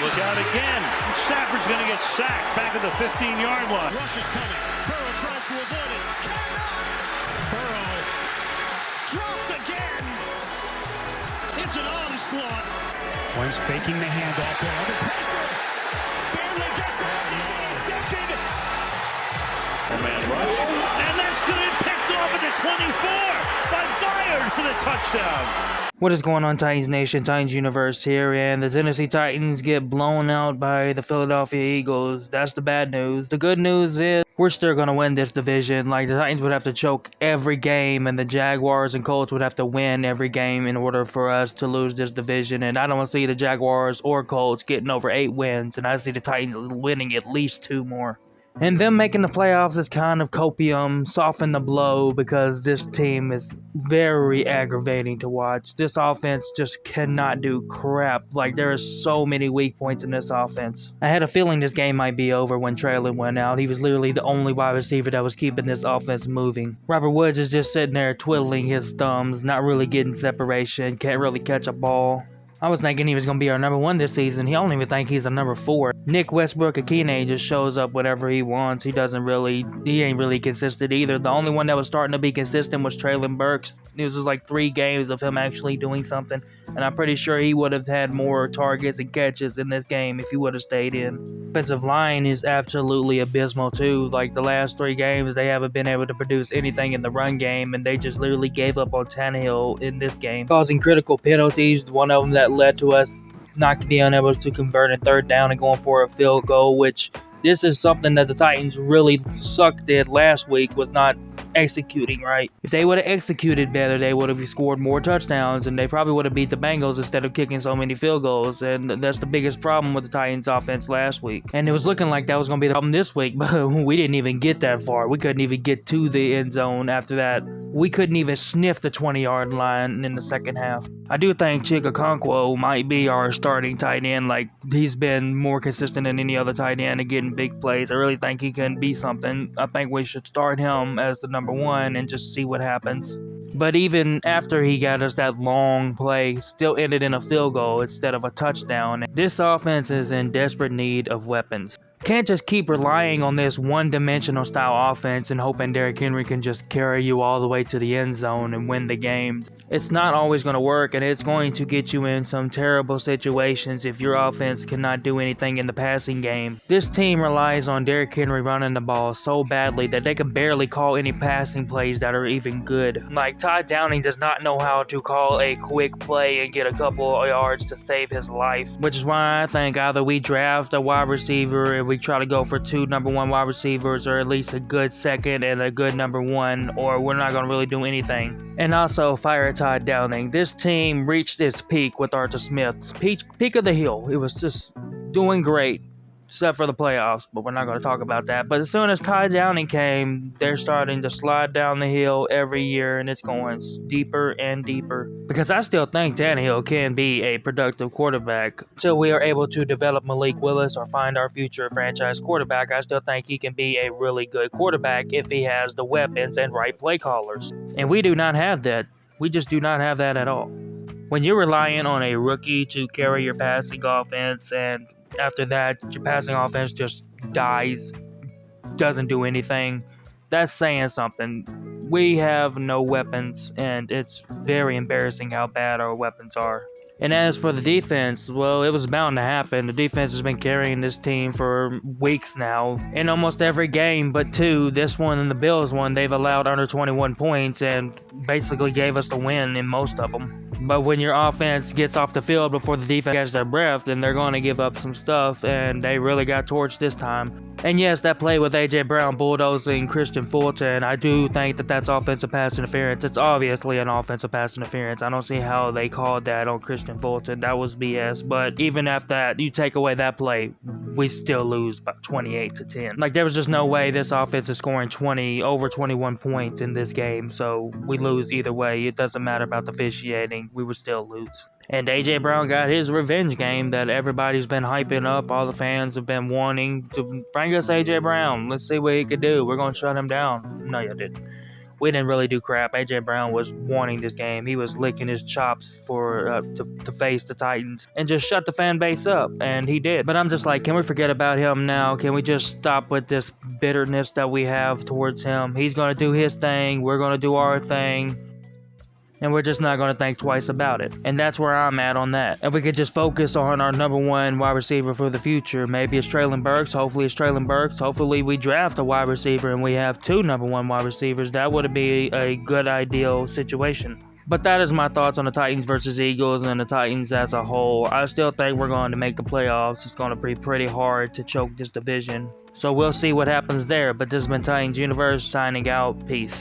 Look out again. Stafford's going to get sacked back at the 15-yard line. Rush is coming. Burrow tries to avoid it. Cannot. Burrow dropped again. It's an onslaught. Wentz faking the handoff. They're under pressure. Barely gets that. It's intercepted. Man rush. And that's going to be picked off at the 24 by Byard for the touchdown. What is going on, Titans Nation? Titans Universe here, and the Tennessee Titans get blown out by the Philadelphia Eagles. That's the bad news. The good news is we're still going to win this division. Like, the Titans would have to choke every game, and the Jaguars and Colts would have to win every game in order for us to lose this division. And I don't see the Jaguars or Colts getting over 8 wins, and I see the Titans winning at least 2 more. And them making the playoffs is kind of copium, soften the blow, because this team is very aggravating to watch. This offense just cannot do crap. Like, there are so many weak points in this offense. I had a feeling this game might be over when Traylon went out. He was literally the only wide receiver that was keeping this offense moving. Robert Woods is just sitting there twiddling his thumbs, not really getting separation, can't really catch a ball. I was thinking he was going to be our number 1 this season. He don't even think he's a number 4. Nick Westbrook-Ikhine just shows up whenever he wants. He ain't really consistent either. The only one that was starting to be consistent was Treylon Burks. It was just like 3 games of him actually doing something. And I'm pretty sure he would have had more targets and catches in this game if he would have stayed in. Offensive line is absolutely abysmal too. Like, the last 3 games, they haven't been able to produce anything in the run game, and they just literally gave up on Tannehill in this game, causing critical penalties. One of them that led to us not being unable to convert a 3rd down and going for a field goal, which this is something that the Titans really sucked at last week, was not executing right. If they would have executed better, they would have scored more touchdowns, and they probably would have beat the Bengals instead of kicking so many field goals. And that's the biggest problem with the Titans offense last week. And it was looking like that was going to be the problem this week, but we didn't even get that far. We couldn't even get to the end zone after that. We couldn't even sniff the 20-yard line in the second half. I do think Chig Okonkwo might be our starting tight end. Like, he's been more consistent than any other tight end and getting big plays. I really think he can be something. I think we should start him as the number 1 and just see what happens. But even after he got us that long play, still ended in a field goal instead of a touchdown. This offense is in desperate need of weapons. Can't just keep relying on this one-dimensional style offense and hoping Derrick Henry can just carry you all the way to the end zone and win the game. It's not always going to work, and it's going to get you in some terrible situations if your offense cannot do anything in the passing game. This team relies on Derrick Henry running the ball so badly that they can barely call any passing plays that are even good. Like, Todd Downing does not know how to call a quick play and get a couple of yards to save his life, which is why I think either we draft a wide receiver and we try to go for 2 number 1 wide receivers, or at least a good second and a good number 1, or we're not going to really do anything. And also fire Todd Downing. This team reached its peak with Arthur Smith. Peak of the hill. It was just doing great, except for the playoffs, but we're not going to talk about that. But as soon as Todd Downing came, they're starting to slide down the hill every year, and it's going deeper and deeper. Because I still think Tannehill can be a productive quarterback. Until we are able to develop Malik Willis or find our future franchise quarterback, I still think he can be a really good quarterback if he has the weapons and right play callers. And we do not have that. We just do not have that at all. When you're relying on a rookie to carry your passing offense, and after that, your passing offense just dies, doesn't do anything, that's saying something. We have no weapons, and it's very embarrassing how bad our weapons are. And as for the defense, well, it was bound to happen. The defense has been carrying this team for weeks now. In almost every game but 2, this one and the Bills one, they've allowed under 21 points and basically gave us the win in most of them. But when your offense gets off the field before the defense catches their breath, then they're going to give up some stuff, and they really got torched this time. And yes, that play with A.J. Brown bulldozing Christian Fulton, I do think that that's offensive pass interference. It's obviously an offensive pass interference. I don't see how they called that on Christian Fulton. That was BS. But even after that, you take away that play, we still lose by 28-10. Like, there was just no way this offense is scoring over 21 points in this game. So we lose either way. It doesn't matter about the officiating. We would still lose. And A.J. Brown got his revenge game that everybody's been hyping up. All the fans have been wanting to bring us A.J. Brown. Let's see what he could do. We're going to shut him down. No, you didn't. we didn't really do crap. AJ Brown was wanting this game. He was licking his chops for to face the Titans and just shut the fan base up, and he did. But I'm just like, can we forget about him now? Can we just stop with this bitterness that we have towards him? He's gonna do his thing. We're gonna do our thing. And we're just not going to think twice about it. And that's where I'm at on that. And we could just focus on our number one wide receiver for the future. Maybe it's Treylon Burks. Hopefully it's Treylon Burks. Hopefully we draft a wide receiver and we have 2 number one wide receivers. That would be a good ideal situation. But that is my thoughts on the Titans versus Eagles and the Titans as a whole. I still think we're going to make the playoffs. It's going to be pretty hard to choke this division. So we'll see what happens there. But this has been Titans Universe signing out. Peace.